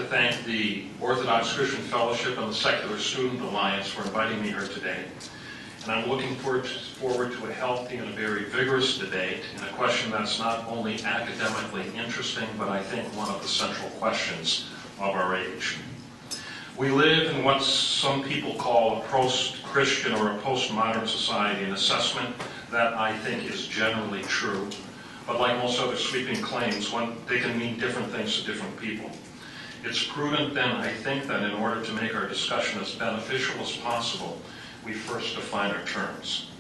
to thank the Orthodox Christian Fellowship and the Secular Student Alliance for inviting me here today. And I'm looking forward to a healthy and a very vigorous debate in a question that's not only academically interesting, but I think one of the central questions of our age. We live in what some people call a post-Christian or a postmodern society, an assessment that I think is generally true. But like most other sweeping claims, they can mean different things to different people. It's prudent then, I think, that in order to make our discussion as beneficial as possible, we first define our terms.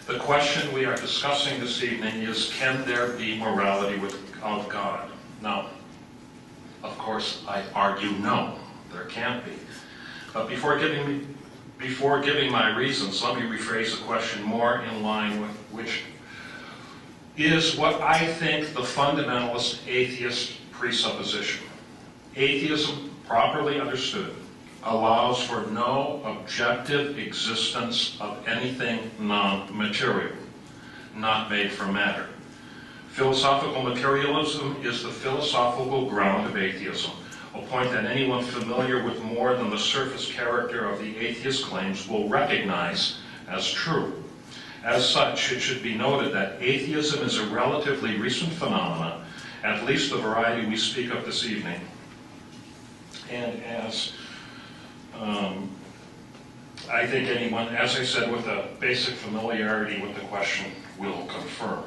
The question we are discussing this evening is, can there be morality without God? Now, of course, I argue no, there can't be. But before giving my reasons, let me rephrase the question more in line with which is what I think the fundamentalist atheist presupposition. Atheism, properly understood, allows for no objective existence of anything non-material, not made from matter. Philosophical materialism is the philosophical ground of atheism, a point that anyone familiar with more than the surface character of the atheist claims will recognize as true. As such, it should be noted that atheism is a relatively recent phenomenon, at least the variety we speak of this evening, and as I think anyone, as I said, with a basic familiarity with the question will confirm.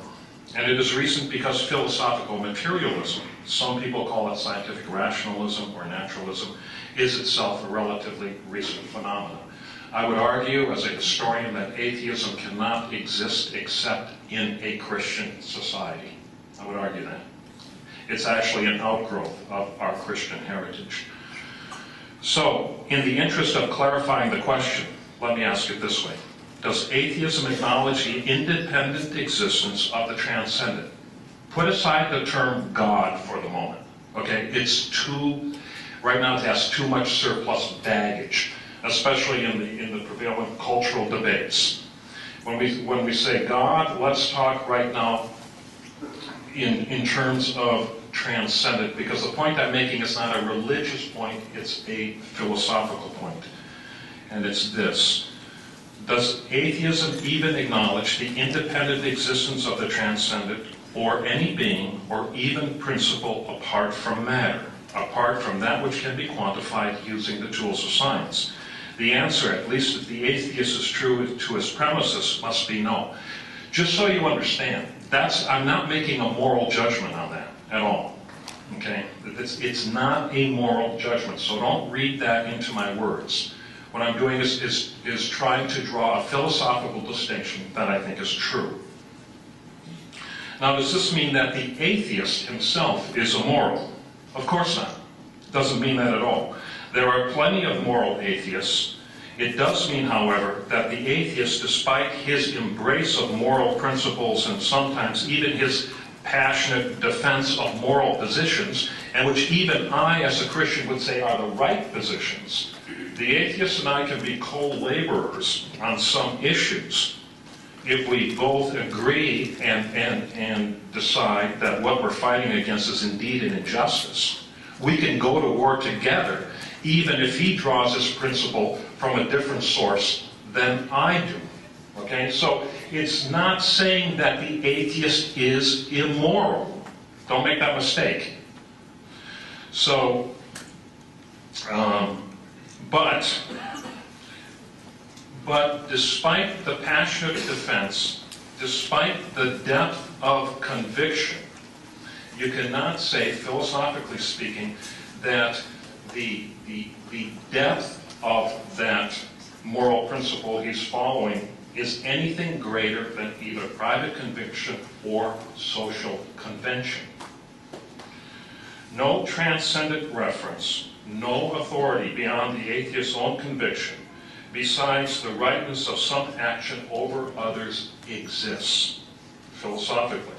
And it is recent because philosophical materialism, some people call it scientific rationalism or naturalism, is itself a relatively recent phenomenon. I would argue, as a historian, that atheism cannot exist except in a Christian society. I would argue that. It's actually an outgrowth of our Christian heritage. So, in the interest of clarifying the question, let me ask it this way. Does atheism acknowledge the independent existence of the transcendent? Put aside the term God for the moment. Okay, right now it has too much surplus baggage, especially in the prevalent cultural debates. When we say God, let's talk right now in terms of transcendent, because the point I'm making is not a religious point, it's a philosophical point. And it's this. Does atheism even acknowledge the independent existence of the transcendent, or any being, or even principle apart from matter, apart from that which can be quantified using the tools of science? The answer, at least if the atheist is true to his premises, must be no. Just so you understand, I'm not making a moral judgment on that at all. Okay? It's not a moral judgment, so don't read that into my words. What I'm doing is trying to draw a philosophical distinction that I think is true. Now, does this mean that the atheist himself is immoral? Of course not. It doesn't mean that at all. There are plenty of moral atheists. It does mean, however, that the atheist, despite his embrace of moral principles and sometimes even his passionate defense of moral positions, and which even I, as a Christian, would say are the right positions, the atheist and I can be co-laborers on some issues if we both agree and decide that what we're fighting against is indeed an injustice. We can go to war together, even if he draws his principle from a different source than I do. Okay? So it's not saying that the atheist is immoral. Don't make that mistake. So, but despite the passionate defense, despite the depth of conviction, you cannot say, philosophically speaking, that the depth of that moral principle he's following is anything greater than either private conviction or social convention. No transcendent reference, no authority beyond the atheist's own conviction, besides the rightness of some action over others, exists, philosophically.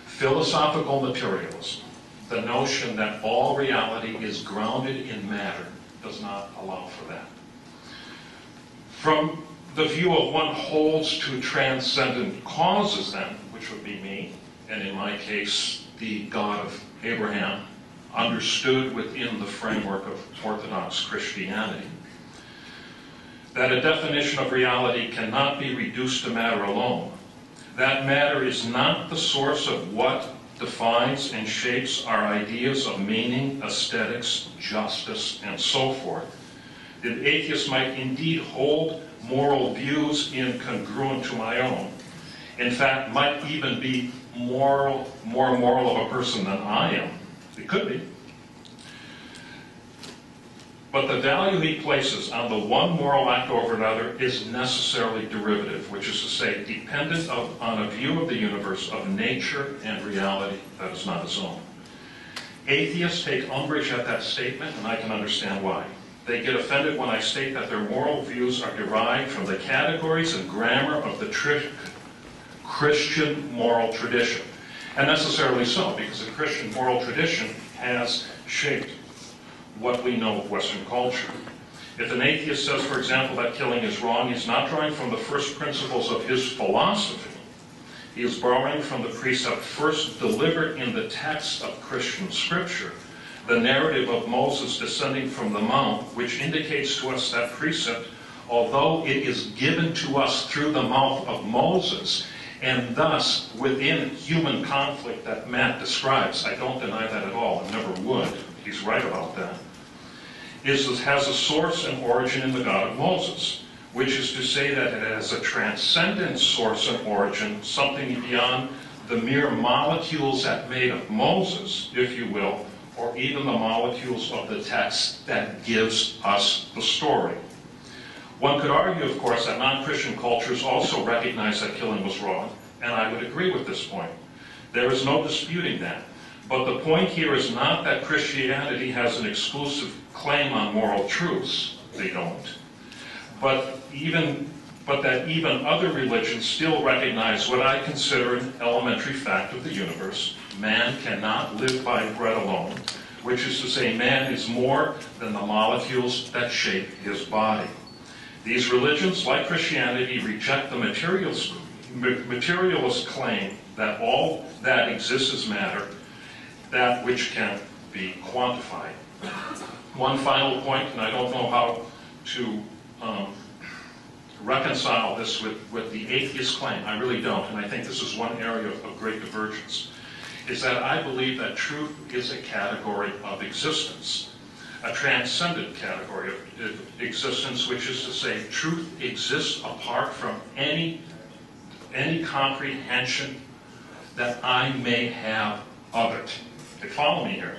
Philosophical materialism, the notion that all reality is grounded in matter, does not allow for that. From the view of one holds to transcendent causes then, which would be me, and in my case, the God of Abraham, understood within the framework of Orthodox Christianity. That a definition of reality cannot be reduced to matter alone. That matter is not the source of what defines and shapes our ideas of meaning, aesthetics, justice, and so forth. The atheist might indeed hold moral views incongruent to my own. In fact, might even be more moral of a person than I am. It could be. But the value he places on the one moral act over another is necessarily derivative, which is to say, dependent on a view of the universe, of nature and reality that is not his own. Atheists take umbrage at that statement, and I can understand why. They get offended when I state that their moral views are derived from the categories and grammar of the Christian moral tradition. And necessarily so, because the Christian moral tradition has shaped what we know of Western culture. If an atheist says, for example, that killing is wrong, he's not drawing from the first principles of his philosophy. He is borrowing from the precept first delivered in the text of Christian scripture, the narrative of Moses descending from the mount, which indicates to us that precept, although it is given to us through the mouth of Moses, and thus within human conflict that Matt describes, I don't deny that at all, and never would, he's right about that, has a source and origin in the God of Moses, which is to say that it has a transcendent source and origin, something beyond the mere molecules that made of Moses, if you will, or even the molecules of the text that gives us the story. One could argue, of course, that non-Christian cultures also recognize that killing was wrong, and I would agree with this point. There is no disputing that. But the point here is not that Christianity has an exclusive claim on moral truths. They don't. But that even other religions still recognize what I consider an elementary fact of the universe. Man cannot live by bread alone, which is to say man is more than the molecules that shape his body. These religions, like Christianity, reject the materialist claim that all that exists is matter, that which can be quantified. One final point, and I don't know how to reconcile this with the atheist claim. I really don't, and I think this is one area of great divergence, is that I believe that truth is a category of existence, a transcendent category of existence, which is to say truth exists apart from any comprehension that I may have of it. Okay, follow me here.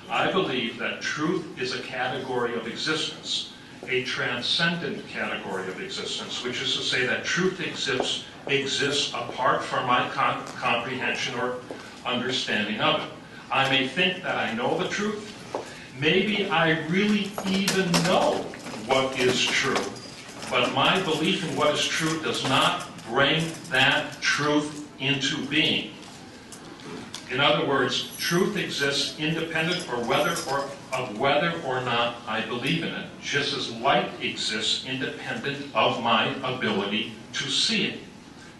I believe that truth is a category of existence, a transcendent category of existence, which is to say that truth exists apart from my comprehension or understanding of it. I may think that I know the truth. Maybe I really even know what is true. But my belief in what is true does not bring that truth into being. In other words, truth exists independent of whether or not I believe in it, just as light exists independent of my ability to see it.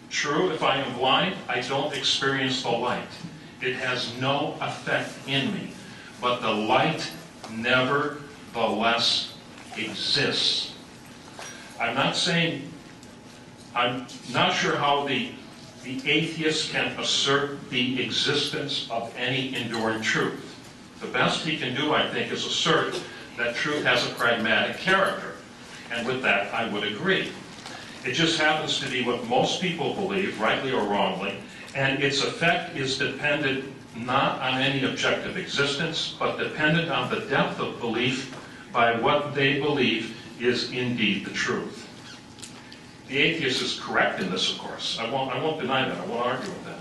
True, if I am blind, I don't experience the light. It has no effect in me. But the light nevertheless exists. I'm not sure how the atheist can assert the existence of any enduring truth. The best he can do, I think, is assert that truth has a pragmatic character. And with that, I would agree. It just happens to be what most people believe, rightly or wrongly, and its effect is dependent not on any objective existence, but dependent on the depth of belief by what they believe is indeed the truth. The atheist is correct in this, of course. I won't deny that. I won't argue with that.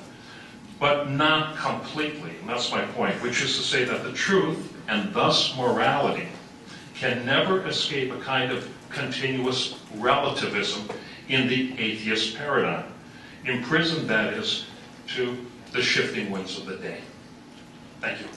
But not completely, and that's my point, which is to say that the truth, and thus morality, can never escape a kind of continuous relativism in the atheist paradigm, imprisoned, that is, to the shifting winds of the day. Thank you.